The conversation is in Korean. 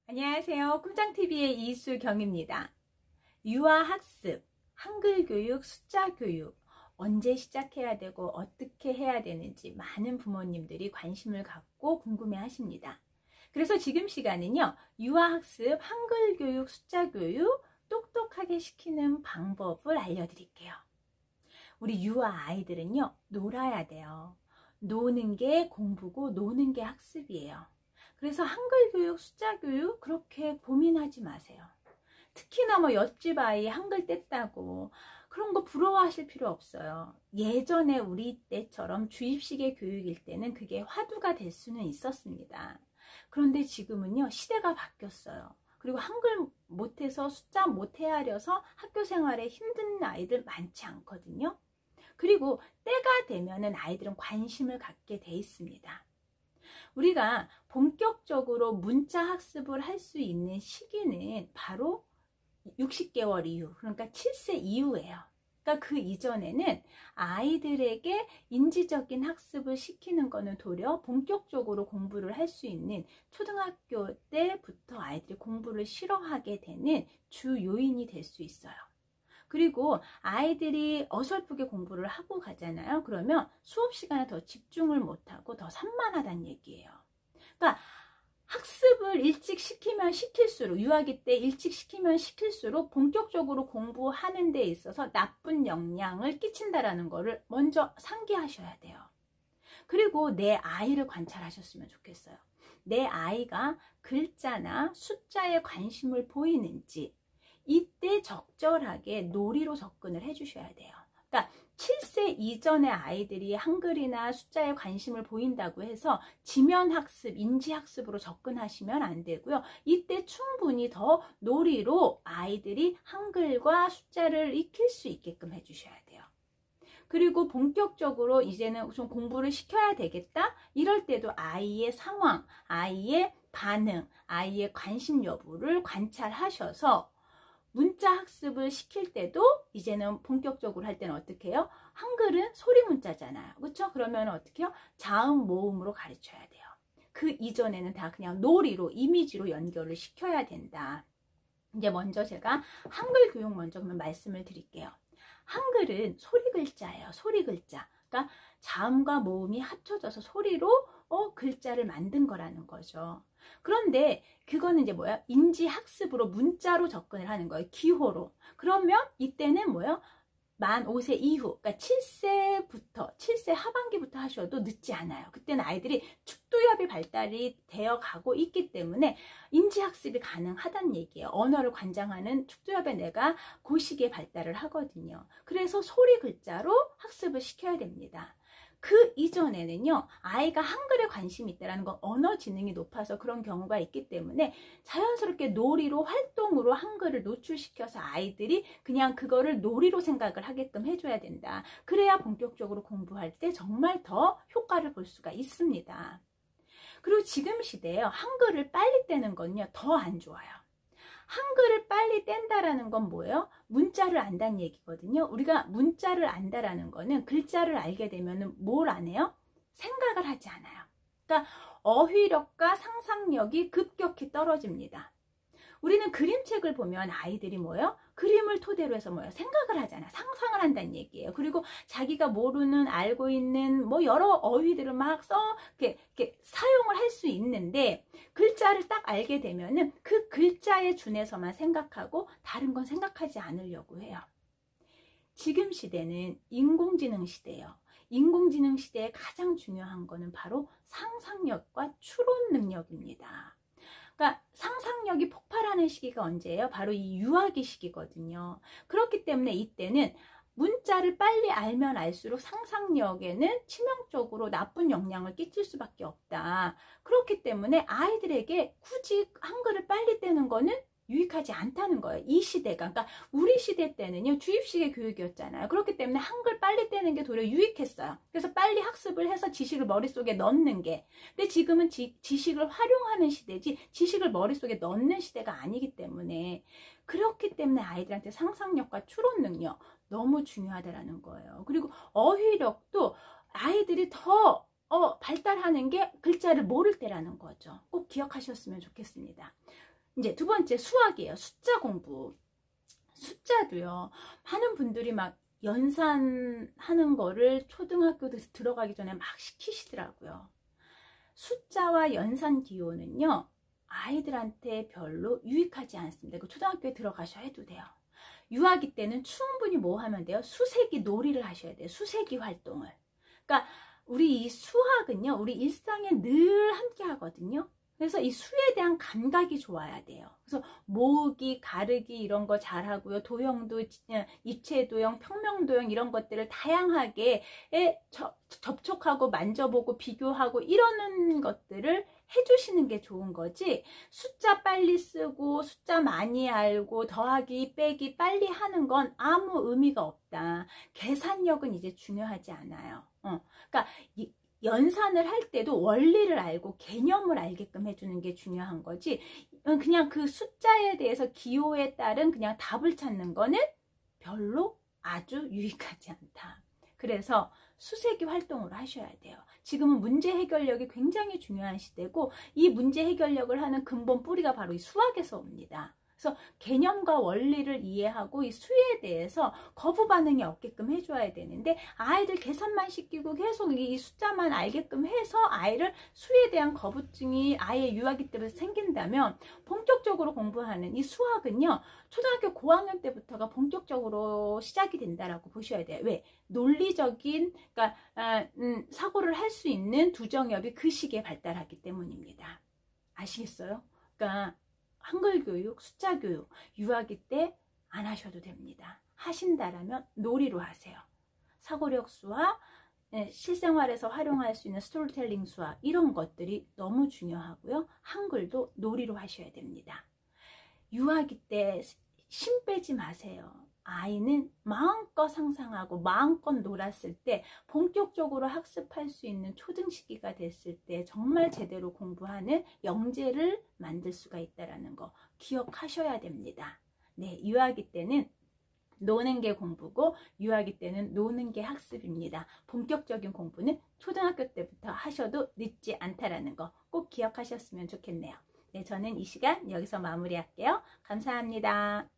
안녕하세요. 꿈장TV의 이수경입니다. 유아학습, 한글교육, 숫자교육 언제 시작해야 되고 어떻게 해야 되는지 많은 부모님들이 관심을 갖고 궁금해 하십니다. 그래서 지금 시간은요, 유아학습, 한글교육, 숫자교육 똑똑하게 시키는 방법을 알려드릴게요. 우리 유아 아이들은요, 놀아야 돼요. 노는 게 공부고 노는 게 학습이에요. 그래서 한글 교육, 숫자 교육 그렇게 고민하지 마세요. 특히나 옆집 아이 한글 뗐다고 그런 거 부러워하실 필요 없어요. 예전에 우리 때처럼 주입식의 교육일 때는 그게 화두가 될 수는 있었습니다. 그런데 지금은요, 시대가 바뀌었어요. 그리고 한글 못해서 숫자 못 헤아려서 학교 생활에 힘든 아이들 많지 않거든요. 그리고 때가 되면은 아이들은 관심을 갖게 돼 있습니다. 우리가 본격적으로 문자 학습을 할 수 있는 시기는 바로 60개월 이후, 그러니까 7세 이후예요. 그러니까 그 이전에는 아이들에게 인지적인 학습을 시키는 거는 도리어 본격적으로 공부를 할 수 있는 초등학교 때부터 아이들이 공부를 싫어하게 되는 주 요인이 될 수 있어요. 그리고 아이들이 어설프게 공부를 하고 가잖아요. 그러면 수업 시간에 더 집중을 못하고 더 산만하다는 얘기예요. 그러니까 학습을 일찍 시키면 시킬수록, 유아기 때 일찍 시키면 시킬수록 본격적으로 공부하는 데 있어서 나쁜 영향을 끼친다라는 거를 먼저 상기하셔야 돼요. 그리고 내 아이를 관찰하셨으면 좋겠어요. 내 아이가 글자나 숫자에 관심을 보이는지, 이때 적절하게 놀이로 접근을 해주셔야 돼요. 그러니까 7세 이전의 아이들이 한글이나 숫자에 관심을 보인다고 해서 지면학습, 인지학습으로 접근하시면 안 되고요. 이때 충분히 더 놀이로 아이들이 한글과 숫자를 익힐 수 있게끔 해주셔야 돼요. 그리고 본격적으로 이제는 좀 공부를 시켜야 되겠다? 이럴 때도 아이의 상황, 아이의 반응, 아이의 관심 여부를 관찰하셔서 문자 학습을 시킬 때도 이제는 본격적으로 할 때는 어떻게 해요? 한글은 소리 문자잖아요. 그렇죠? 그러면 어떻게 해요? 자음, 모음으로 가르쳐야 돼요. 그 이전에는 다 그냥 놀이로, 이미지로 연결을 시켜야 된다. 이제 먼저 제가 한글 교육 먼저 그러면 말씀을 드릴게요. 한글은 소리 글자예요. 소리 글자. 그러니까 자음과 모음이 합쳐져서 소리로 글자를 만든 거라는 거죠. 그런데 그거는 이제 뭐야? 인지학습으로 문자로 접근을 하는 거예요. 기호로. 그러면 이때는 뭐예요? 만 5세 이후, 그러니까 7세 하반기부터 하셔도 늦지 않아요. 그때는 아이들이 축두엽이 발달이 되어 가고 있기 때문에 인지학습이 가능하다는 얘기예요. 언어를 관장하는 축두엽에 내가 그 시기에 발달을 하거든요. 그래서 소리 글자로 학습을 시켜야 됩니다. 그 이전에는요, 아이가 한글에 관심이 있다는 건 언어 지능이 높아서 그런 경우가 있기 때문에 자연스럽게 놀이로, 활동으로 한글을 노출시켜서 아이들이 그냥 그거를 놀이로 생각을 하게끔 해줘야 된다. 그래야 본격적으로 공부할 때 정말 더 효과를 볼 수가 있습니다. 그리고 지금 시대에 한글을 빨리 떼는 건요, 더 안 좋아요. 한글을 빨리 뗀다라는 건 뭐예요? 문자를 안다는 얘기거든요. 우리가 문자를 안다라는 거는 글자를 알게 되면 뭘 안 해요? 생각을 하지 않아요. 그러니까 어휘력과 상상력이 급격히 떨어집니다. 우리는 그림책을 보면 아이들이 뭐예요? 그림을 토대로 해서 뭐예요? 생각을 하잖아. 상상을 한다는 얘기예요. 그리고 자기가 모르는, 알고 있는 여러 어휘들을 막 이렇게 사용을 할 수 있는데, 글자를 딱 알게 되면은 그 글자에 준해서만 생각하고 다른 건 생각하지 않으려고 해요. 지금 시대는 인공지능 시대예요. 인공지능 시대에 가장 중요한 거는 바로 상상력과 추론 능력입니다. 그러니까 상상력이 폭발하는 시기가 언제예요? 바로 이 유아기 시기거든요. 그렇기 때문에 이때는 문자를 빨리 알면 알수록 상상력에는 치명적으로 나쁜 영향을 끼칠 수밖에 없다. 그렇기 때문에 아이들에게 굳이 한글을 빨리 떼는 거는 유익하지 않다는 거예요. 이 시대가. 그러니까 우리 시대 때는요, 주입식의 교육이었잖아요. 그렇기 때문에 한글 빨리 떼는 게 도리어 유익했어요. 그래서 빨리 학습을 해서 지식을 머릿속에 넣는 게. 근데 지금은 지식을 활용하는 시대지 지식을 머릿속에 넣는 시대가 아니기 때문에, 그렇기 때문에 아이들한테 상상력과 추론 능력 너무 중요하다라는 거예요. 그리고 어휘력도 아이들이 더 발달하는 게 글자를 모를 때라는 거죠. 꼭 기억하셨으면 좋겠습니다. 이제 두 번째 수학이에요. 숫자 공부. 숫자도요. 많은 분들이 막 연산하는 거를 초등학교 들어가기 전에 막 시키시더라고요. 숫자와 연산 기호는요. 아이들한테 별로 유익하지 않습니다. 그 초등학교에 들어가셔야 해도 돼요. 유아기 때는 충분히 뭐 하면 돼요? 수세기 놀이를 하셔야 돼요. 수세기 활동을. 그러니까 우리 이 수학은요. 우리 일상에 늘 함께 하거든요. 그래서 이 수에 대한 감각이 좋아야 돼요. 그래서 모으기, 가르기 이런 거 잘하고요. 도형도 입체도형, 평면도형 이런 것들을 다양하게 접촉하고 만져보고 비교하고 이러는 것들을 해주시는 게 좋은 거지. 숫자 빨리 쓰고 숫자 많이 알고 더하기, 빼기 빨리 하는 건 아무 의미가 없다. 계산력은 이제 중요하지 않아요. 그러니까 연산을 할 때도 원리를 알고 개념을 알게끔 해주는 게 중요한 거지. 그냥 그 숫자에 대해서 기호에 따른 그냥 답을 찾는 거는 별로 아주 유익하지 않다. 그래서 수세기 활동으로 하셔야 돼요. 지금은 문제 해결력이 굉장히 중요한 시대고 이 문제 해결력을 하는 근본 뿌리가 바로 이 수학에서 옵니다. 그래서 개념과 원리를 이해하고 이 수에 대해서 거부 반응이 없게끔 해줘야 되는데 아이들 계산만 시키고 계속 이 숫자만 알게끔 해서 아이를 수에 대한 거부증이 아예 유아기 때부터 생긴다면 본격적으로 공부하는 이 수학은요. 초등학교 고학년 때부터가 본격적으로 시작이 된다라고 보셔야 돼요. 왜? 논리적인 그러니까 사고를 할 수 있는 두정엽이 그 시기에 발달하기 때문입니다. 아시겠어요? 그러니까 한글 교육, 숫자 교육, 유아기 때 안 하셔도 됩니다. 하신다라면 놀이로 하세요. 사고력 수와 실생활에서 활용할 수 있는 스토리텔링 수와 이런 것들이 너무 중요하고요. 한글도 놀이로 하셔야 됩니다. 유아기 때 심 빼지 마세요. 아이는 마음껏 상상하고 마음껏 놀았을 때 본격적으로 학습할 수 있는 초등 시기가 됐을 때 정말 제대로 공부하는 영재를 만들 수가 있다는 거 기억하셔야 됩니다. 네, 유아기 때는 노는 게 공부고 유아기 때는 노는 게 학습입니다. 본격적인 공부는 초등학교 때부터 하셔도 늦지 않다라는 거 꼭 기억하셨으면 좋겠네요. 네, 저는 이 시간 여기서 마무리할게요. 감사합니다.